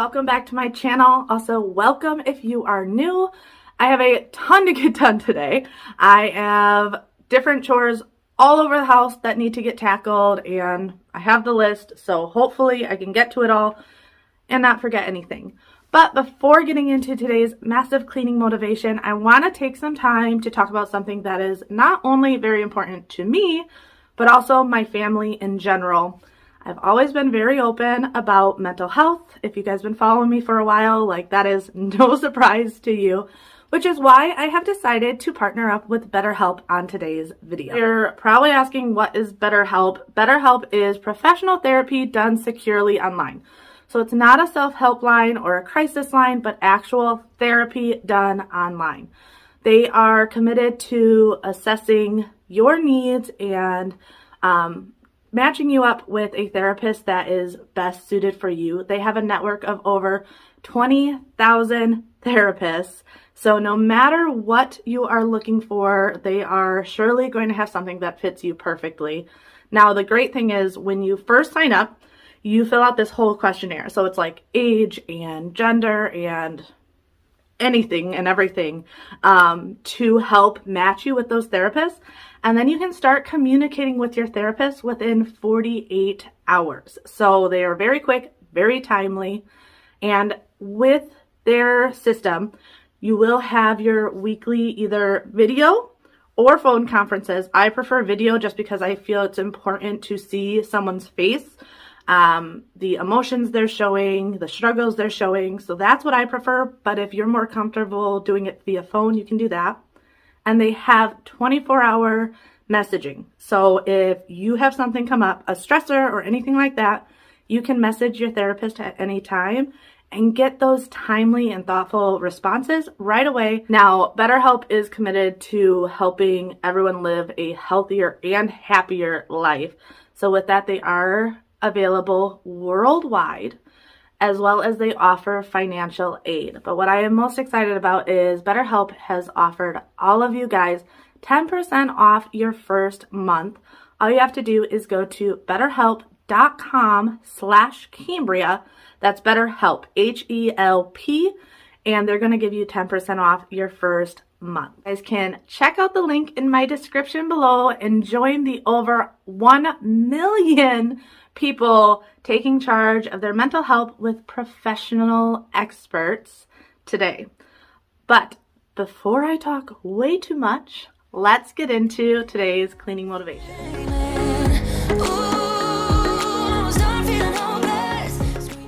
welcome back to my channel. Also, welcome if you are new. I have a ton to get done today. I have different chores all over the house that need to get tackled, and I have the list, so hopefully I can get to it all and not forget anything. But before getting into today's massive cleaning motivation, I want to take some time to talk about something that is not only very important to me, but also my family in general. I've always been very open about mental health. If you guys have been following me for a while, that is no surprise to you, which is why I have decided to partner up with BetterHelp on today's video. You're probably asking, what is BetterHelp? BetterHelp is professional therapy done securely online. So it's not a self-help line or a crisis line, but actual therapy done online. They are committed to assessing your needs and matching you up with a therapist that is best suited for you. They have a network of over 20,000 therapists. So no matter what you are looking for, they are surely going to have something that fits you perfectly. Now, the great thing is when you first sign up, you fill out this whole questionnaire. So it's like age and gender and anything and everything to help match you with those therapists. And then you can start communicating with your therapist within 48 hours. So they are very quick, very timely. And with their system, you will have your weekly either video or phone conferences. I prefer video just because I feel it's important to see someone's face, the emotions they're showing, the struggles they're showing. So that's what I prefer. But if you're more comfortable doing it via phone, you can do that. And they have 24-hour messaging. So if you have something come up, a stressor or anything like that, you can message your therapist at any time and get those timely and thoughtful responses right away. Now, BetterHelp is committed to helping everyone live a healthier and happier life. So with that, they are available worldwide, as well as they offer financial aid. But what I am most excited about is BetterHelp has offered all of you guys 10% off your first month. All you have to do is go to betterhelp.com/Cambriea. That's BetterHelp, H-E-L-P, and they're going to give you 10% off your first month. You guys can check out the link in my description below and join the over 1 million people taking charge of their mental health with professional experts today. But before I talk way too much, let's get into today's cleaning motivation.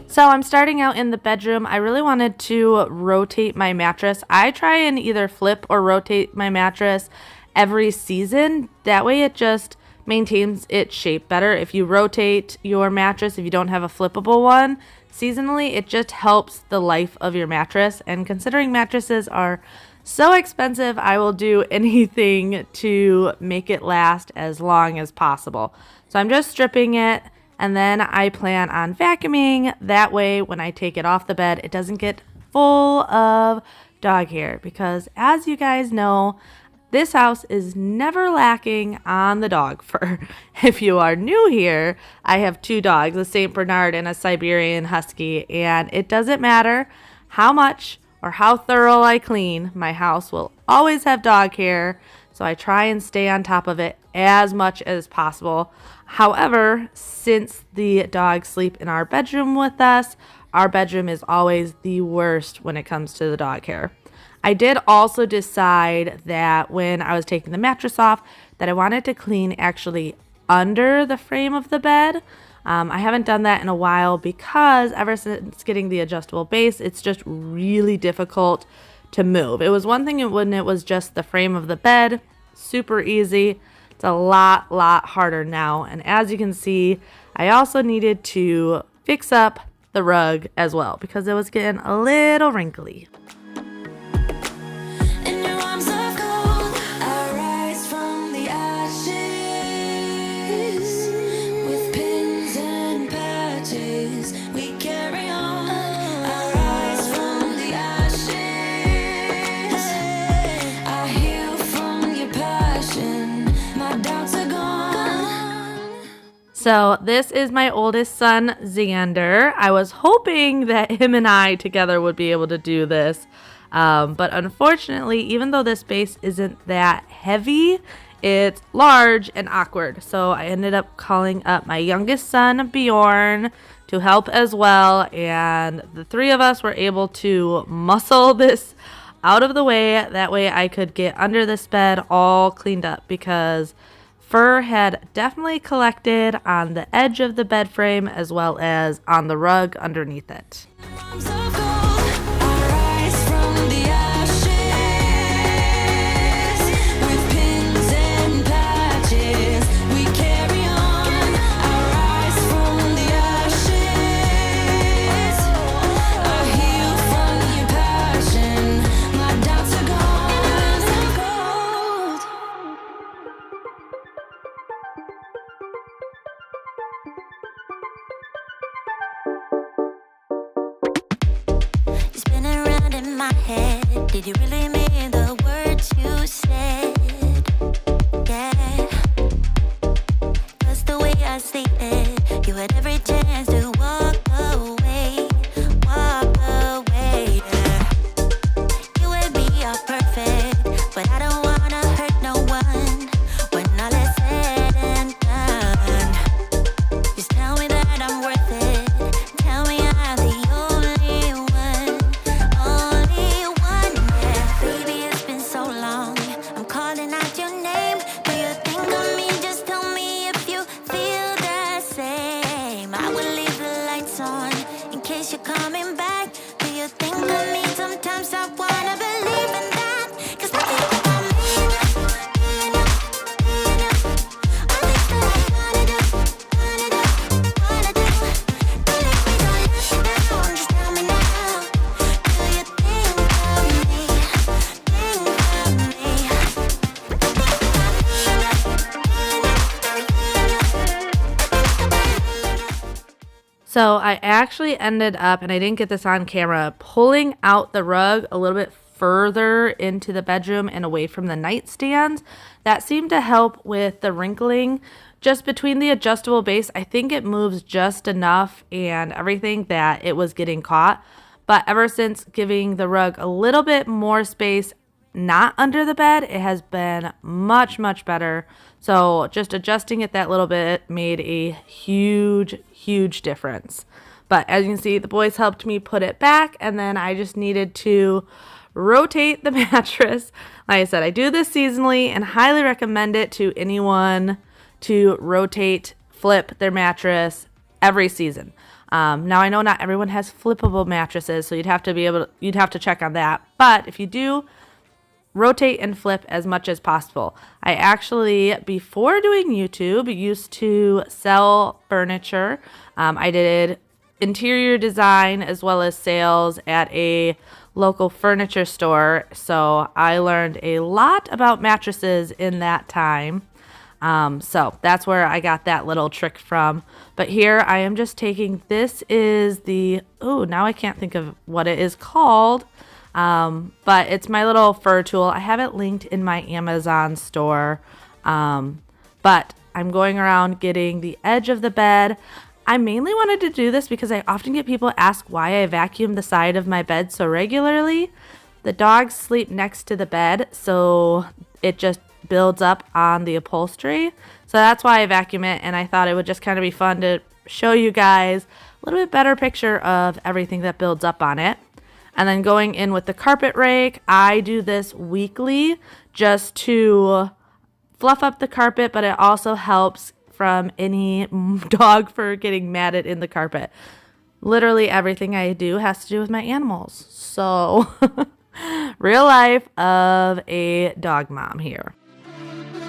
So I'm starting out in the bedroom. I really wanted to rotate my mattress. I try and either flip or rotate my mattress every season. That way it just maintains its shape better. If you rotate your mattress, if you don't have a flippable one, seasonally, it just helps the life of your mattress. And considering mattresses are so expensive, I will do anything to make it last as long as possible. So I'm just stripping it, and then I plan on vacuuming. That way, when I take it off the bed, it doesn't get full of dog hair. Because as you guys know, this house is never lacking on the dog fur. If you are new here, I have 2 dogs, a St. Bernard and a Siberian Husky, and it doesn't matter how much or how thorough I clean, my house will always have dog hair, so I try and stay on top of it as much as possible. However, since the dogs sleep in our bedroom with us, our bedroom is always the worst when it comes to the dog hair. I did also decide that when I was taking the mattress off that I wanted to clean actually under the frame of the bed. I haven't done that in a while because ever since getting the adjustable base, it's just really difficult to move. It was one thing when it was just the frame of the bed, super easy. It's a lot harder now. And as you can see, I also needed to fix up the rug as well because it was getting a little wrinkly. So this is my oldest son, Xander. I was hoping that him and I together would be able to do this. But unfortunately, even though this base isn't that heavy, it's large and awkward. So I ended up calling up my youngest son, Bjorn, to help as well. And the three of us were able to muscle this out of the way. That way I could get under this bed all cleaned up, because fur had definitely collected on the edge of the bed frame as well as on the rug underneath it. Did you really mean the words you said? Yeah. 'Cause the way I see it, you had every chance to walk away, yeah. You and me are perfect, but I don't wanna hurt no one when all is said and done. Just tell me that I'm worth it. Tell me I'm the only one. Baby, it's been so long. I'm calling out your name. Do you think of me? Just tell me if you feel the same. I will leave the lights on in case you're coming back. Do you think of me? Sometimes I wanna believe in that. 'Cause I think about me, all things that I wanna do. Don't let me down. Just tell me now. Do you think of me? So I actually ended up, and I didn't get this on camera, pulling out the rug a little bit further into the bedroom and away from the nightstands. That seemed to help with the wrinkling. Just between the adjustable base, I think it moves just enough and everything that it was getting caught. But ever since giving the rug a little bit more space, not under the bed, it has been much, much better. So just adjusting it that little bit made a huge difference. But as you can see, the boys helped me put it back, and then I just needed to rotate the mattress. Like I said, I do this seasonally and highly recommend it to anyone to rotate, flip their mattress every season. Now I know not everyone has flippable mattresses, so you'd have to check on that. But if you do, rotate and flip as much as possible. I actually, before doing YouTube, used to sell furniture. I did interior design as well as sales at a local furniture store. So I learned a lot about mattresses in that time. So that's where I got that little trick from. But here I am just taking, this is the, now I can't think of what it is called. But it's my little fur tool. I have it linked in my Amazon store. But I'm going around getting the edge of the bed. I mainly wanted to do this because I often get people ask why I vacuum the side of my bed so regularly. The dogs sleep next to the bed, so it just builds up on the upholstery. So that's why I vacuum it, and I thought it would just kind of be fun to show you guys a little bit better picture of everything that builds up on it. And then going in with the carpet rake, I do this weekly just to fluff up the carpet, but it also helps from any dog fur getting matted in the carpet. Literally everything I do has to do with my animals. So real life of a dog mom here.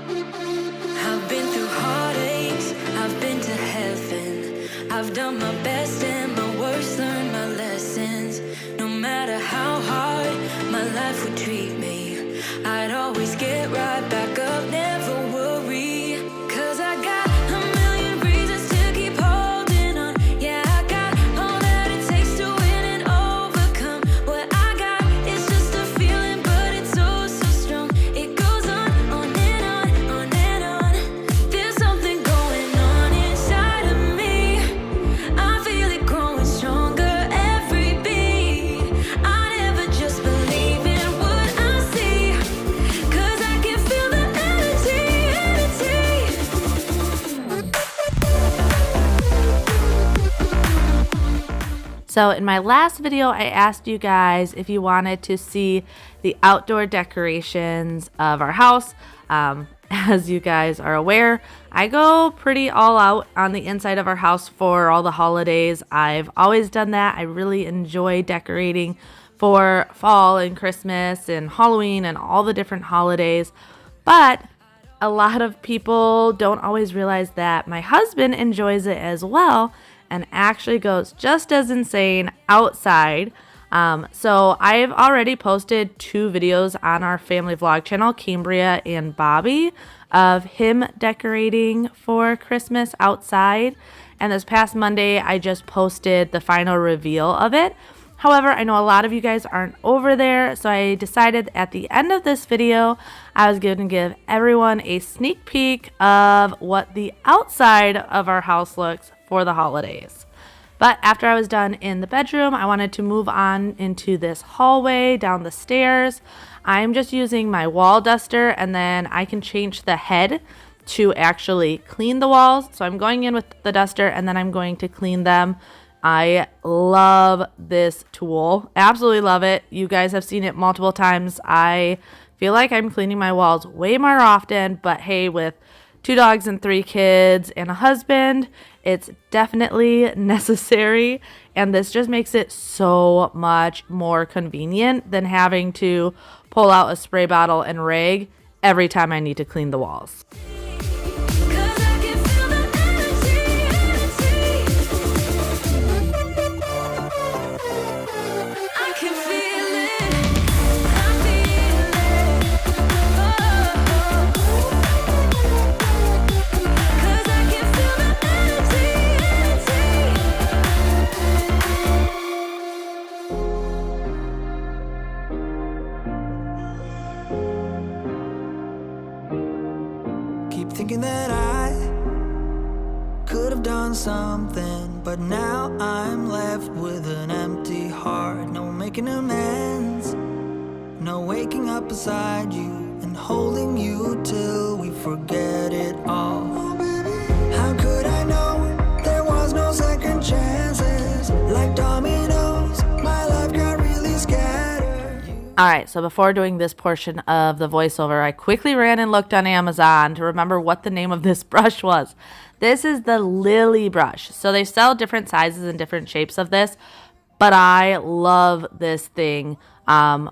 I've been through heartaches, I've been to heaven. I've done my best and my worst, learned my lessons. No matter how hard my life would treat me, I'd always get right back up, never worry. 'Cause I got a million reasons to keep holding on. Yeah, I got all that it takes to win and overcome. What I got is just a feeling, but it's so strong. It goes on and on, on and on. There's something going on inside So in my last video, I asked you guys if you wanted to see the outdoor decorations of our house. As you guys are aware, I go pretty all out on the inside of our house for all the holidays. I've always done that. I really enjoy decorating for fall and Christmas and Halloween and all the different holidays. But a lot of people don't always realize that my husband enjoys it as well and actually goes just as insane outside. So I've already posted 2 videos on our family vlog channel, Cambriea and Bobby, of him decorating for Christmas outside. And this past Monday, I just posted the final reveal of it. However, I know a lot of you guys aren't over there, so I decided at the end of this video, I was going to give everyone a sneak peek of what the outside of our house looks for the holidays. But after I was done in the bedroom, I wanted to move on into this hallway down the stairs. I'm just using my wall duster, and then I can change the head to actually clean the walls. So I'm going in with the duster, and then I'm going to clean them. I love this tool. Absolutely love it. You guys have seen it multiple times. I feel like I'm cleaning my walls way more often, but hey, with 2 dogs and 3 kids and a husband, it's definitely necessary, and this just makes it so much more convenient than having to pull out a spray bottle and rag every time I need to clean the walls. Thinking that I could have done something, but now I'm left with an empty heart. No making amends, no waking up beside you and holding you till we forget it all. Oh, baby, how could I know there was no second chances? Like dominoes, my life got really scattered. All right, so before doing this portion of the voiceover, I quickly ran and looked on Amazon to remember what the name of this brush was. This is the Lily brush. So they sell different sizes and different shapes of this, but I love this thing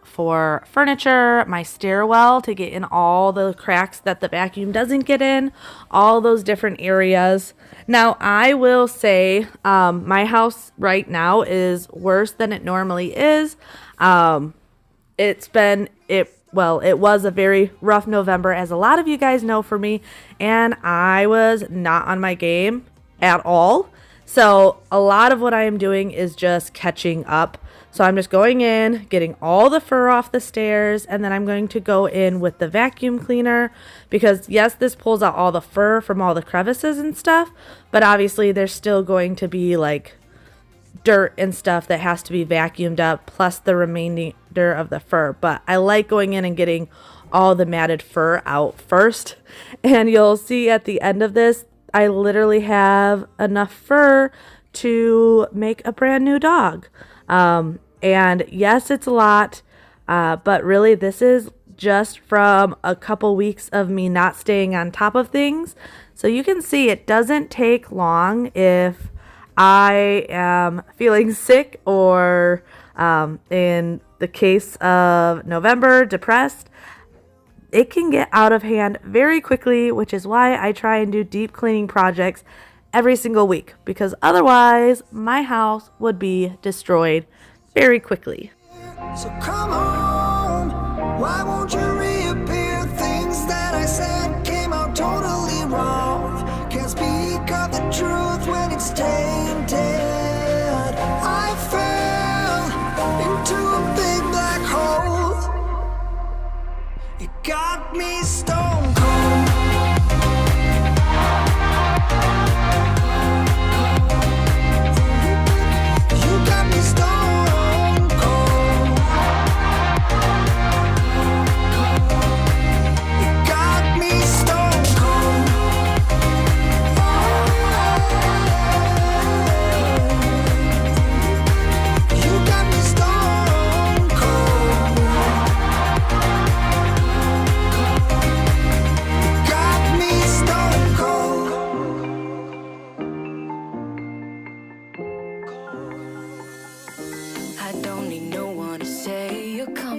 for furniture, my stairwell to get in all the cracks that the vacuum doesn't get in, all those different areas. Now, I will say my house right now is worse than it normally is. It was a very rough November, as a lot of you guys know for me, and I was not on my game at all. So a lot of what I am doing is just catching up. So I'm just going in, getting all the fur off the stairs, and then I'm going to go in with the vacuum cleaner because yes, this pulls out all the fur from all the crevices and stuff, but obviously there's still going to be like dirt and stuff that has to be vacuumed up, plus the remainder of the fur. But I like going in and getting all the matted fur out first. And you'll see at the end of this, I literally have enough fur to make a brand new dog. And yes, it's a lot, but really this is just from a couple weeks of me not staying on top of things. So you can see it doesn't take long if I am feeling sick or in the case of November, depressed. It can get out of hand very quickly, which is why I try and do deep cleaning projects every single week, because otherwise my house would be destroyed very quickly. So come on, why won't you reappear? Things that I said came out totally wrong. Can't speak of the truth when it's tainted. I fell into a big black hole. It got me stone cold. You got me stone cold.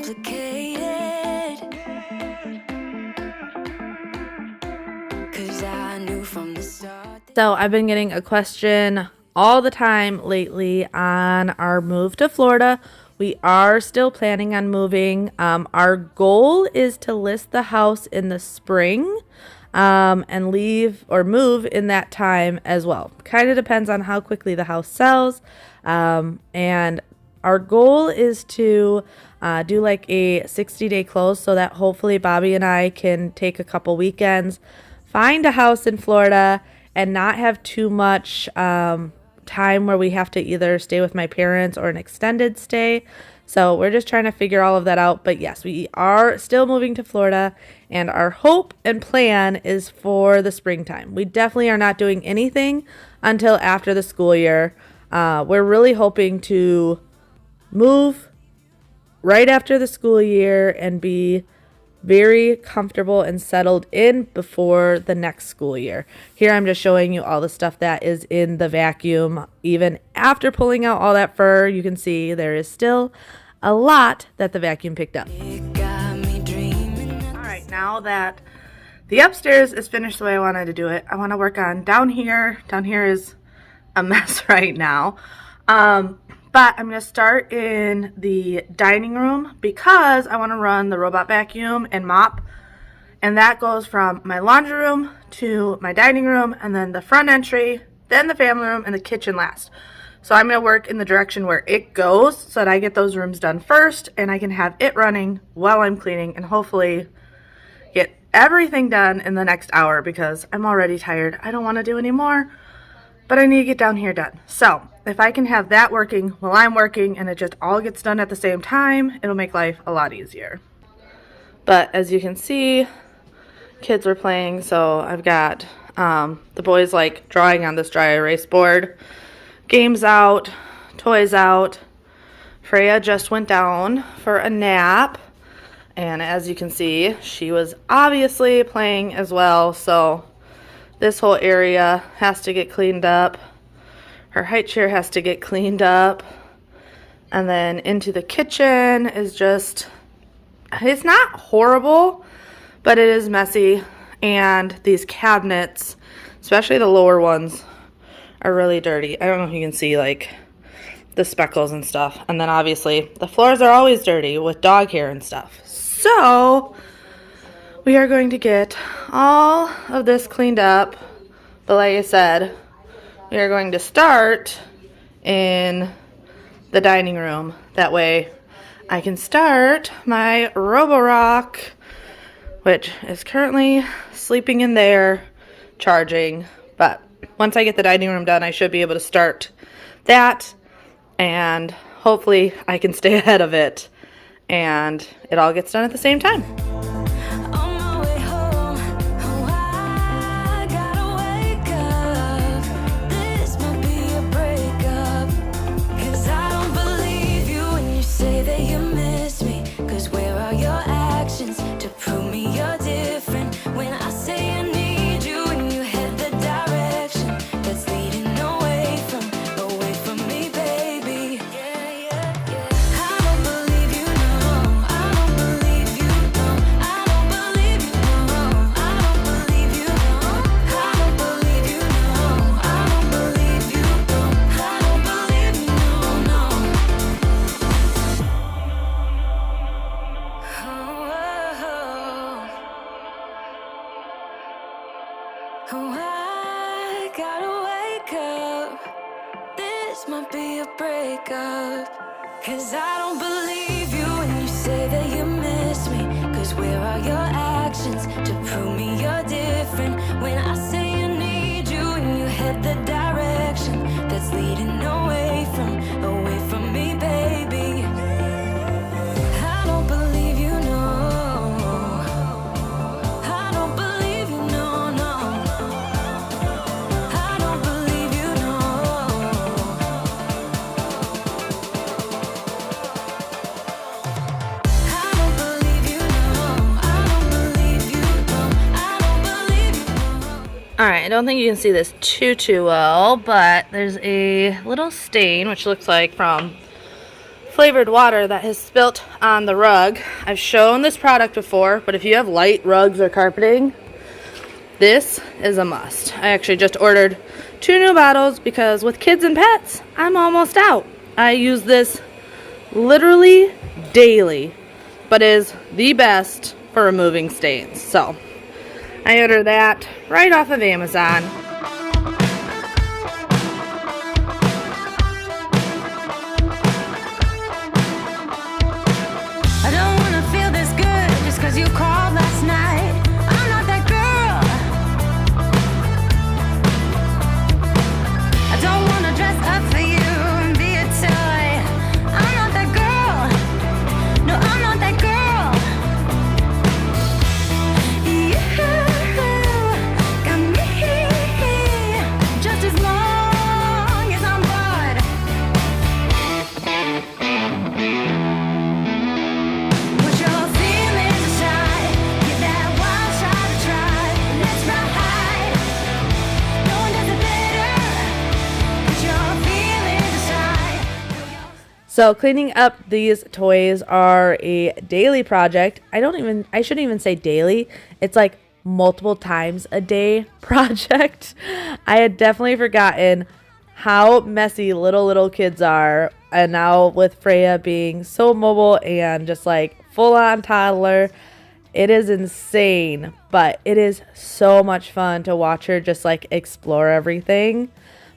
complicated. 'Cause I knew from the start. So I've been getting a question all the time lately on our move to Florida. We are still planning on moving. Our goal is to list the house in the spring and leave or move in that time as well. Kind of depends on how quickly the house sells. And our goal is to do like a 60-day close so that hopefully Bobby and I can take a couple weekends, find a house in Florida, and not have too much time where we have to either stay with my parents or an extended stay. So we're just trying to figure all of that out. But yes, we are still moving to Florida, and our hope and plan is for the springtime. We definitely are not doing anything until after the school year. We're really hoping to move right after the school year and be very comfortable and settled in before the next school year. Here I'm just showing you all the stuff that is in the vacuum. Even after pulling out all that fur, you can see there is still a lot that the vacuum picked up. It got me dreaming. All right, now that the upstairs is finished the way I wanted to do it, I want to work on down here. Down here is a mess right now. But I'm going to start in the dining room because I want to run the robot vacuum and mop. And that goes from my laundry room to my dining room, and then the front entry, then the family room, and the kitchen last. So I'm going to work in the direction where it goes so that I get those rooms done first, and I can have it running while I'm cleaning and hopefully get everything done in the next hour because I'm already tired. I don't want to do any more, but I need to get down here done. So if I can have that working while I'm working and it just all gets done at the same time, it'll make life a lot easier. But as you can see, kids were playing, so I've got the boys like drawing on this dry erase board. Games out, toys out. Freya just went down for a nap, and as you can see, she was obviously playing as well, so this whole area has to get cleaned up. Her high chair has to get cleaned up. And then into the kitchen is just, it's not horrible, but it is messy. And these cabinets, especially the lower ones, are really dirty. I don't know if you can see like the speckles and stuff. And then obviously the floors are always dirty with dog hair and stuff. So we are going to get all of this cleaned up. But like I said, we are going to start in the dining room. That way I can start my Roborock, which is currently sleeping in there, charging. But once I get the dining room done, I should be able to start that, and hopefully I can stay ahead of it and it all gets done at the same time. On my way home, oh, I gotta wake up. This might be a breakup. 'Cause I don't believe you when you say that you miss me. 'Cause where are your actions to prove me you're different? When I say I need you and you head the direction that's leading away from me, baby. Yeah, yeah, yeah. I don't believe you, no. I don't believe you, no. I don't believe you, no. I don't believe you, no. I don't believe you, no. I don't believe you, no. I don't believe you, no, no. Oh, I gotta wake up. This might be a breakup. 'Cause I don't believe you when you say that you miss me. 'Cause where are your actions to prove me you're different? When I say I need you and you head the direction that's leading away from me, baby. I don't believe you, no. I don't believe you, no, no. I don't believe you, no. I don't believe you, no. I don't believe you, no. I don't believe you, no. All right, I don't think you can see this too well, but there's a little stain, which looks like from flavored water that has spilt on the rug. I've shown this product before, but if you have light rugs or carpeting, this is a must. I actually just ordered 2 new bottles because with kids and pets, I'm almost out. I use this literally daily, but is the best for removing stains. So I ordered that right off of Amazon. I don't wanna feel this good just 'cause you called last night. I'm not that girl. I don't wanna dress up for you and be a toy. I'm not that girl. No, I'm not that girl. You got me just as long as I'm bored. Put your feelings aside, give that wild shot a try. Let's ride. No one does it better. Put your feelings aside. So cleaning up these toys are a daily project. I shouldn't even say daily. It's like multiple times a day project. I had definitely forgotten how messy little kids are. And now with Freya being so mobile and just like full on toddler, it is insane, but it is so much fun to watch her just like explore everything.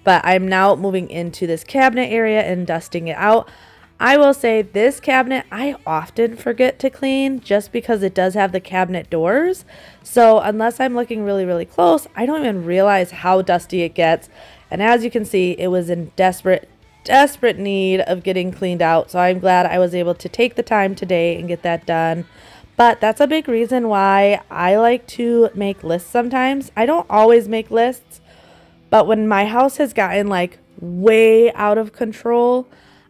But I'm now moving into this cabinet area and dusting it out. I will say this cabinet I often forget to clean just because it does have the cabinet doors. So unless I'm looking really close, I don't even realize how dusty it gets. And as you can see, it was in desperate need of getting cleaned out. So I'm glad I was able to take the time today and get that done. But that's a big reason why I like to make lists sometimes. I don't always make lists, but when my house has gotten like way out of control,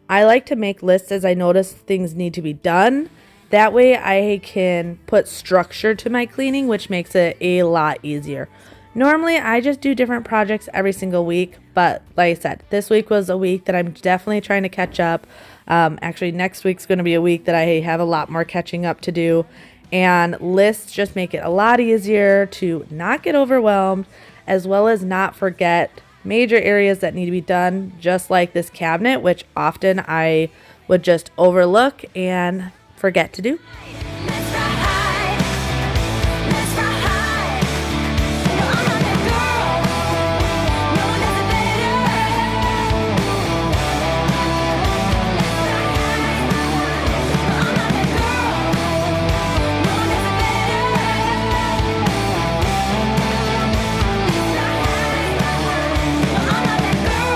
I like to make lists as I notice things need to be done. That way I can put structure to my cleaning, which makes it a lot easier. Normally I just do different projects every single week, but like I said, this week was a week that I'm definitely trying to catch up. Actually, next week's going to be a week that I have a lot more catching up to do, and lists just make it a lot easier to not get overwhelmed, as well as not forget major areas that need to be done, just like this cabinet, which often I would just overlook and forget to do. Let's ride. Let's ride. No, I'm not that girl. No one does it better. No, I'm not that girl. No one does it better. No, I'm not that girl.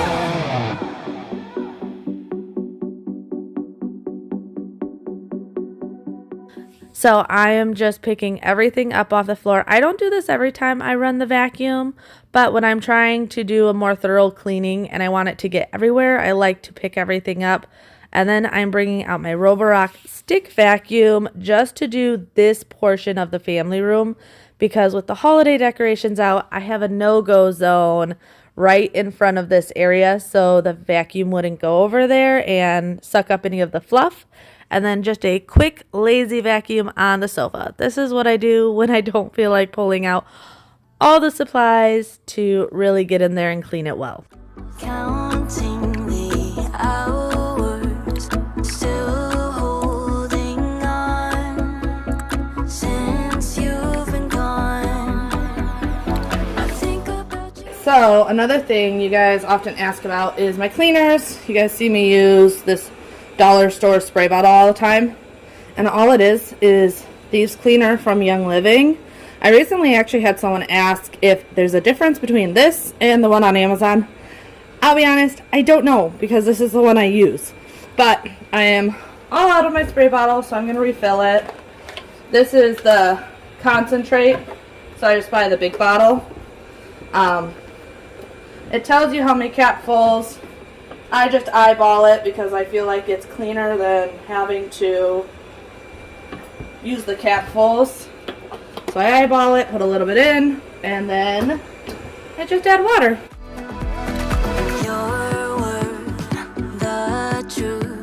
So I am just picking everything up off the floor. I don't do this every time I run the vacuum, but when I'm trying to do a more thorough cleaning and I want it to get everywhere, I like to pick everything up. And then I'm bringing out my Roborock stick vacuum just to do this portion of the family room, because with the holiday decorations out, I have a no-go zone right in front of this area, so the vacuum wouldn't go over there and suck up any of the fluff. And then just a quick lazy vacuum on the sofa. This is what I do when I don't feel like pulling out all the supplies to really get in there and clean it well. Counting the hours, still holding on. Since you've been gone, I think about you. So another thing you guys often ask about is my cleaners. You guys see me use this dollar store spray bottle all the time, and all it is thieves cleaner from Young Living. I recently actually had someone ask if there's a difference between this and the one on Amazon. I'll be honest, I don't know, because this is the one I use, but I am all out of my spray bottle, so I'm going to refill it. This is the concentrate, so I just buy the big bottle. It tells you how many capfuls. I just eyeball it because I feel like it's cleaner than having to use the capfuls. So I eyeball it, put a little bit in, and then I just add water. Your word, the truth.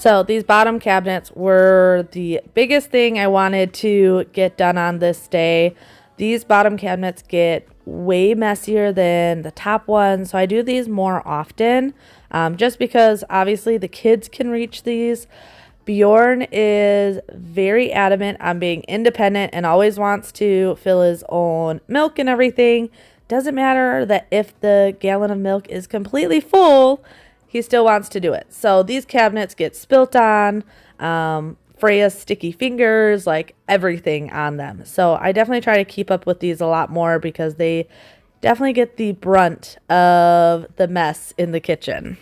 So these bottom cabinets were the biggest thing I wanted to get done on this day. These bottom cabinets get way messier than the top ones, so I do these more often, just because obviously the kids can reach these. Bjorn is very adamant on being independent and always wants to fill his own milk and everything. Doesn't matter that if the gallon of milk is completely full, he still wants to do it. So these cabinets get spilt on, Freya's sticky fingers, like everything on them. So I definitely try to keep up with these a lot more because they definitely get the brunt of the mess in the kitchen.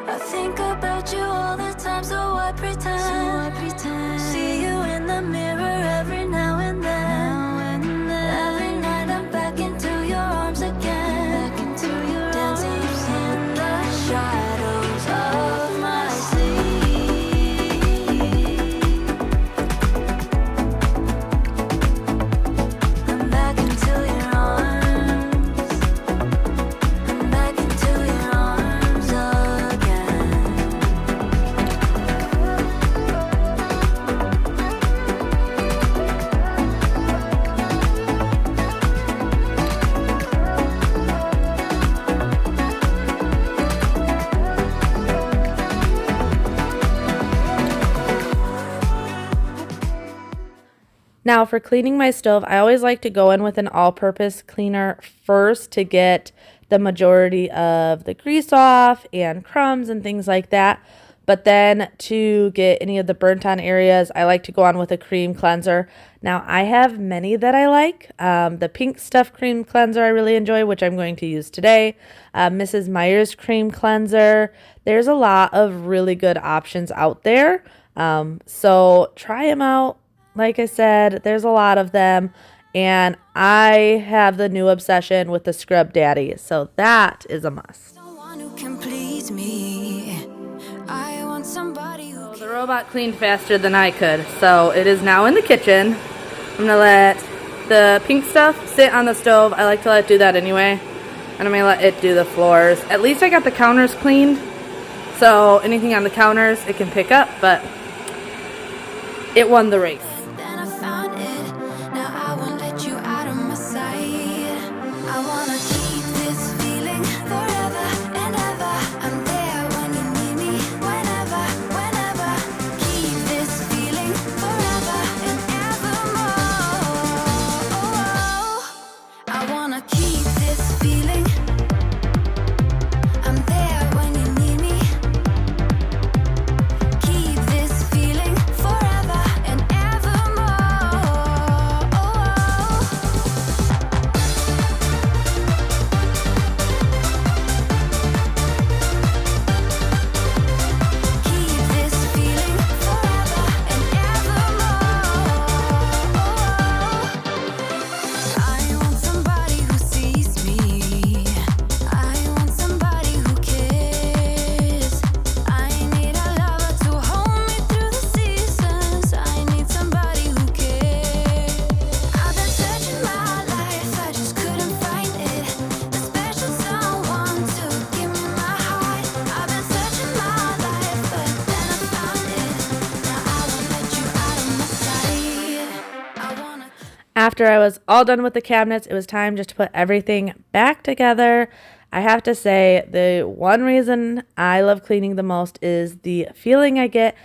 I think about you all the time, so I pretend. See you in the mirror every now and then. Every night I'm back into your arms again. Dancing in the shadows of my sleep. I'm back into your arms. I'm back into your arms again. Now for cleaning my stove, I always like to go in with an all-purpose cleaner first to get the majority of the grease off and crumbs and things like that. But then to get any of the burnt on areas, I like to go on with a cream cleanser. Now I have many that I like. The pink stuff cream cleanser I really enjoy, which I'm going to use today. Mrs. Meyer's cream cleanser. There's a lot of really good options out there. So try them out. Like I said, there's a lot of them, and I have the new obsession with the Scrub Daddy, so that is a must. Someone who can please me. I want somebody who The robot cleaned faster than I could, so it is now in the kitchen. I'm going to let the pink stuff sit on the stove. I like to let it do that anyway, and I'm going to let it do the floors. At least I got the counters cleaned, so anything on the counters it can pick up, but it won the race. then I found it. Now I won't let you out of my sight. I wanna keep this feeling forever and ever. I'm there when you need me, whenever. Keep this feeling forever and evermore. I wanna keep this feeling. I'm there when you need me. Keep this feeling forever and evermore. Keep this feeling forever and evermore. I want somebody who sees me. I want somebody who cares. I need a lover to hold me through the seasons. I need somebody who cares. I've been searching my life, I just couldn't find it. A special someone to give me my heart. I've been searching my life, but then I found it. Now I won't let you out of my sight. I wanna. After I was all done with the cabinets, it was time just to put everything back together. I have to say, the one reason I love cleaning the most is the feeling I get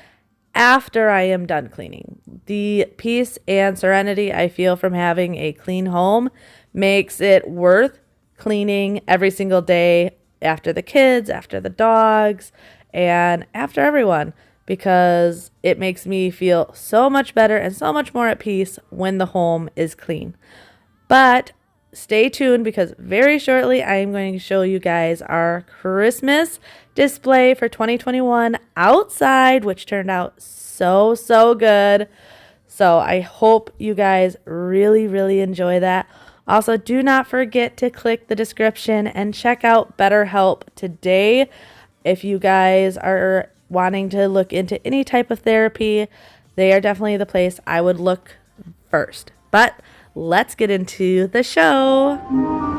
after I am done cleaning. The peace and serenity I feel from having a clean home makes it worth cleaning every single day after the kids, after the dogs, and after everyone, because it makes me feel so much better and so much more at peace when the home is clean. But stay tuned because very shortly I am going to show you guys our Christmas display for 2021 outside, which turned out so good. So I hope you guys really enjoy that. Also, do not forget to click the description and check out BetterHelp today. If you guys are wanting to look into any type of therapy, they are definitely the place I would look first. But let's get into the show.